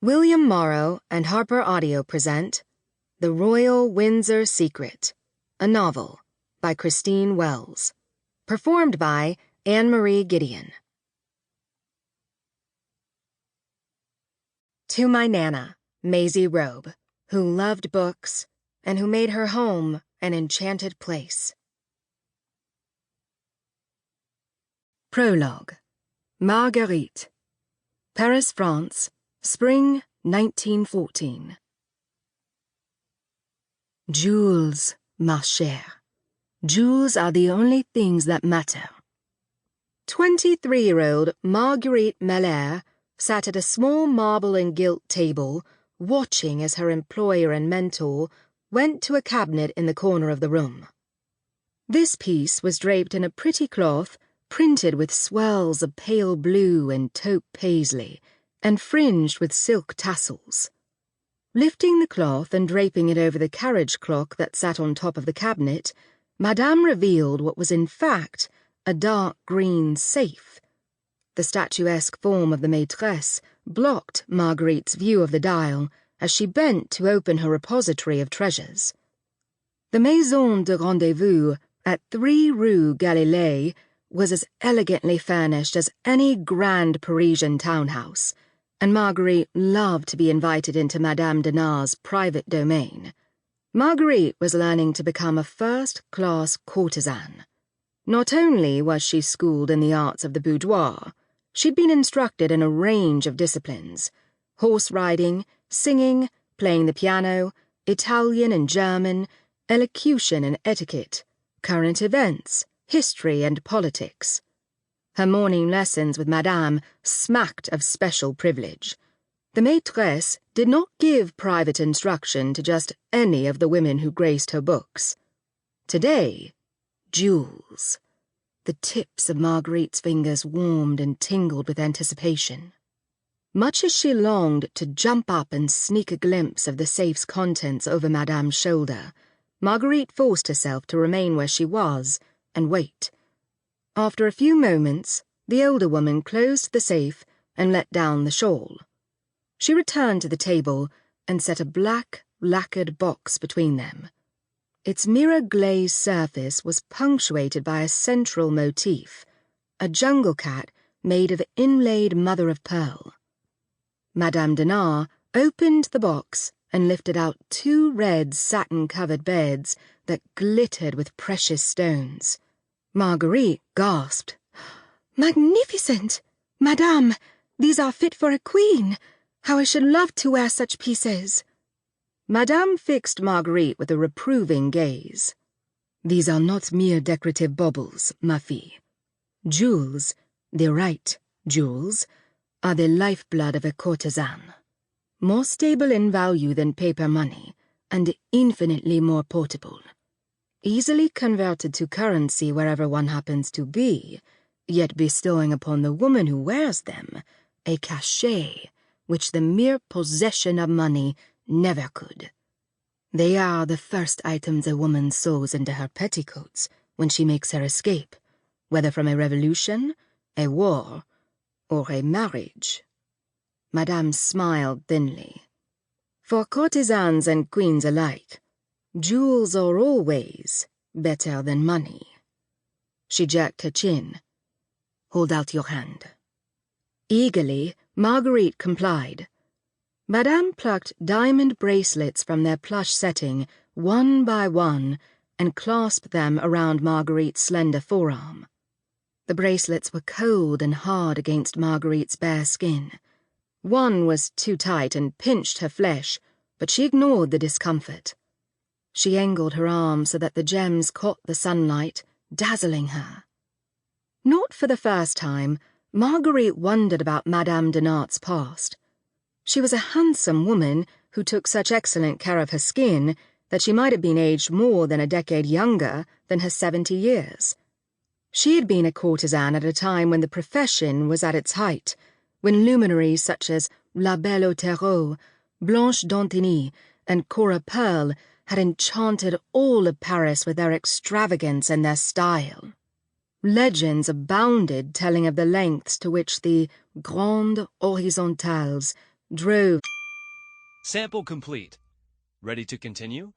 William Morrow and HarperAudio present The Royal Windsor Secret, a novel by Christine Wells, performed by Anne-Marie Gideon. To my Nana, Maisie Robe, who loved books and who made her home an enchanted place. Prologue. Marguerite. Paris, France, Spring 1914. Jewels, ma chère. Jewels are the only things that matter. 23-year-old Marguerite Meller sat at a small marble and gilt table, watching as her employer and mentor went to a cabinet in the corner of the room. This piece was draped in a pretty cloth printed with swirls of pale blue and taupe paisley, and fringed with silk tassels. Lifting the cloth and draping it over the carriage clock that sat on top of the cabinet, Madame revealed what was in fact a dark green safe. The statuesque form of the maîtresse blocked Marguerite's view of the dial as she bent to open her repository of treasures. The Maison de Rendezvous at 3 Rue Galilée was as elegantly furnished as any grand Parisian townhouse, and Marguerite loved to be invited into Madame Dinar's private domain. Marguerite was learning to become a first-class courtesan. Not only was she schooled in the arts of the boudoir, she'd been instructed in a range of disciplines: horse riding, singing, playing the piano, Italian and German, elocution and etiquette, current events, history and politics. Her morning lessons with Madame smacked of special privilege. The maîtresse did not give private instruction to just any of the women who graced her books. Today, jewels. The tips of Marguerite's fingers warmed and tingled with anticipation. Much as she longed to jump up and sneak a glimpse of the safe's contents over Madame's shoulder, Marguerite forced herself to remain where she was and wait. After a few moments, the older woman closed the safe and let down the shawl. She returned to the table and set a black, lacquered box between them. Its mirror-glazed surface was punctuated by a central motif, a jungle cat made of inlaid mother-of-pearl. Madame Dinar opened the box and lifted out 2 red satin-covered beds that glittered with precious stones. Marguerite gasped. "Magnificent! Madame, these are fit for a queen. How I should love to wear such pieces." Madame fixed Marguerite with a reproving gaze. "These are not mere decorative baubles, ma fille. Jewels, the right jewels, are the lifeblood of a courtesan. More stable in value than paper money, and infinitely more portable. Easily converted to currency wherever one happens to be, yet bestowing upon the woman who wears them a cachet which the mere possession of money never could. They are the first items a woman sews into her petticoats when she makes her escape, whether from a revolution, a war, or a marriage." Madame smiled thinly. "For courtesans and queens alike, jewels are always better than money." She jerked her chin. "Hold out your hand." Eagerly, Marguerite complied. Madame plucked diamond bracelets from their plush setting, one by one, and clasped them around Marguerite's slender forearm. The bracelets were cold and hard against Marguerite's bare skin. One was too tight and pinched her flesh, but she ignored the discomfort. She angled her arm so that the gems caught the sunlight, dazzling her. Not for the first time, Marguerite wondered about Madame Dinar's past. She was a handsome woman who took such excellent care of her skin that she might have been aged more than a decade younger than her 70 years. She had been a courtesan at a time when the profession was at its height, when luminaries such as La Belle au Terreau, Blanche d'Antigny, and Cora Pearl had enchanted all of Paris with their extravagance and their style. Legends abounded telling of the lengths to which the Grandes Horizontales drove Sample complete. Ready to continue?